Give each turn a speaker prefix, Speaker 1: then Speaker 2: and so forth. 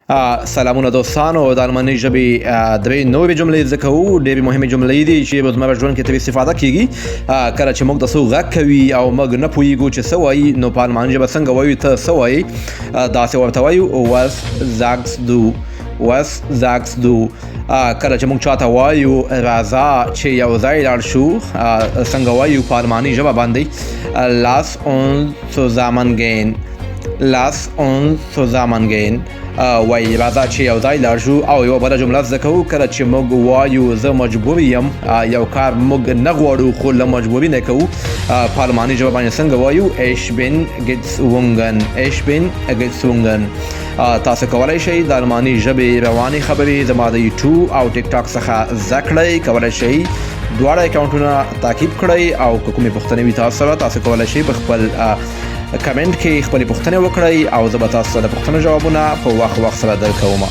Speaker 1: سلامونه دوستانو، د الماني ژبې درې نوې جملې زده کوو. ډېرې مهمې جملې دي چې په زموږ ژوند کې ترې استفاده کیږي. کله چې موږ د څه غږ کوي او موږ نه پوهیږو چې څه وایي، نو په الماني ژبه څنګه وایو، ته څه وایي، داسې ورته وایو was sagst du. کله چې موږ چاته وایو راځه چې یو ځای لاړ شو، څنګه وایو په الماني ژبه باندې lass uns zusammen gehen. وایي راځه چې یو ځای لاړ شو. او یوه بله جمله زده کوو، کله چې موږ وایو زه مجبور یم، یو کار موږ نه غواړو خو له مجبوري نه کوو، په الماني ژبه باندې څنګه وایو ich bin gezwungen. تاسو کولی شئ د الماني ژبې روانې خبرې زما د یوټیوب او ټیک ټاک څخه زده کړئ. کولی شئ دواړه اکاونټونه تعقیب کړئ، او که کومې پوښتنې وي تاسو کولی شئ په خپل کمنټ کې خپلې پوښتنې وکړئ، او زه به تاسو ته د پوښتنو جوابونه په وخت سره درکوم.